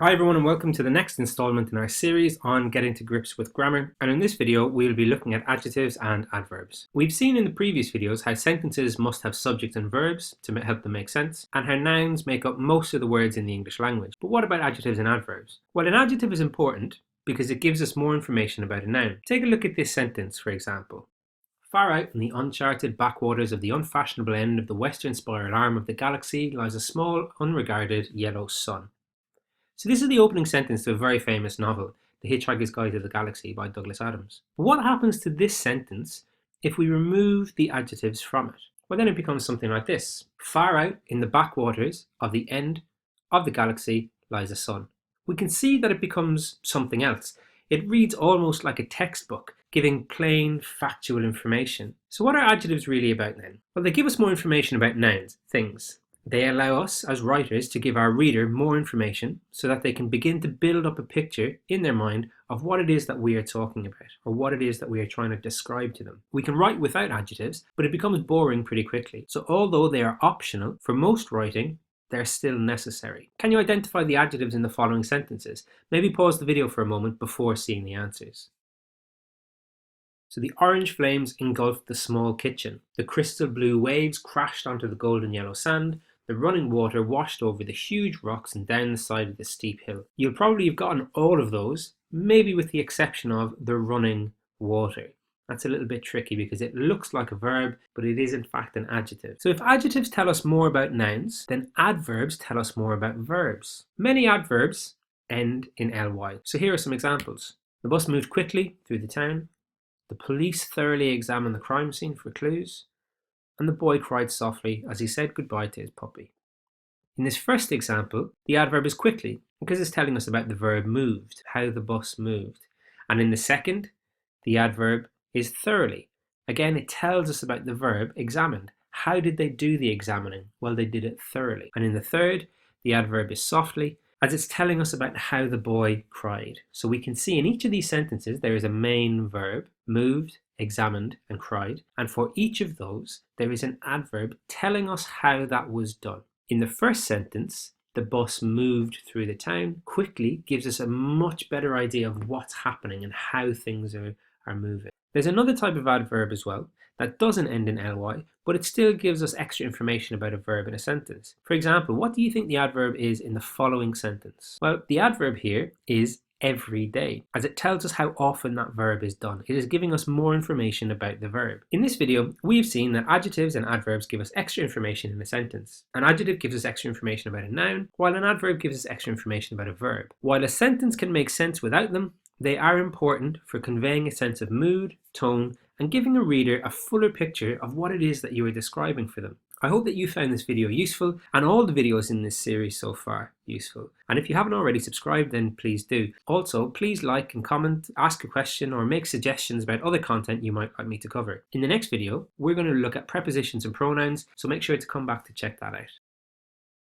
Hi everyone and welcome to the next installment in our series on getting to grips with grammar, and in this video we'll be looking at adjectives and adverbs. We've seen in the previous videos how sentences must have subject and verbs to help them make sense, and how nouns make up most of the words in the English language. But what about adjectives and adverbs? Well, an adjective is important because it gives us more information about a noun. Take a look at this sentence, for example. Far out in the uncharted backwaters of the unfashionable end of the western spiral arm of the galaxy lies a small, unregarded yellow sun. So this is the opening sentence to a very famous novel, The Hitchhiker's Guide to the Galaxy by Douglas Adams. What happens to this sentence if we remove the adjectives from it? Well, then it becomes something like this. Far out in the backwaters of the end of the galaxy lies a sun. We can see that it becomes something else. It reads almost like a textbook, giving plain, factual information. So what are adjectives really about then? Well, they give us more information about nouns, things. They allow us as writers to give our reader more information so that they can begin to build up a picture in their mind of what it is that we are talking about or what it is that we are trying to describe to them. We can write without adjectives, but it becomes boring pretty quickly. So although they are optional for most writing, they're still necessary. Can you identify the adjectives in the following sentences? Maybe pause the video for a moment before seeing the answers. So the orange flames engulfed the small kitchen. The crystal blue waves crashed onto the golden yellow sand. The running water washed over the huge rocks and down the side of the steep hill. You'll probably have gotten all of those, maybe with the exception of the running water. That's a little bit tricky because it looks like a verb, but it is in fact an adjective. So if adjectives tell us more about nouns, then adverbs tell us more about verbs. Many adverbs end in ly. So here are some examples. The bus moved quickly through the town. The police thoroughly examined the crime scene for clues. And the boy cried softly as he said goodbye to his puppy. In this first example, the adverb is quickly, because it's telling us about the verb moved, how the bus moved. And in the second, the adverb is thoroughly. Again, it tells us about the verb examined. How did they do the examining? Well, they did it thoroughly. And in the third, the adverb is softly, as it's telling us about how the boy cried. So we can see in each of these sentences there is a main verb, moved, examined, and cried. And for each of those, there is an adverb telling us how that was done. In the first sentence, the bus moved through the town. Quickly gives us a much better idea of what's happening and how things are moving. There's another type of adverb as well that doesn't end in ly, but it still gives us extra information about a verb in a sentence. For example, what do you think the adverb is in the following sentence? Well, the adverb here is every day, as it tells us how often that verb is done. It is giving us more information about the verb. In this video, we've seen that adjectives and adverbs give us extra information in a sentence. An adjective gives us extra information about a noun, while an adverb gives us extra information about a verb. While a sentence can make sense without them, they are important for conveying a sense of mood, tone, and giving a reader a fuller picture of what it is that you are describing for them. I hope that you found this video useful and all the videos in this series so far useful. And if you haven't already subscribed, then please do. Also, please like and comment, ask a question, or make suggestions about other content you might like me to cover. In the next video, we're going to look at prepositions and pronouns, so make sure to come back to check that out.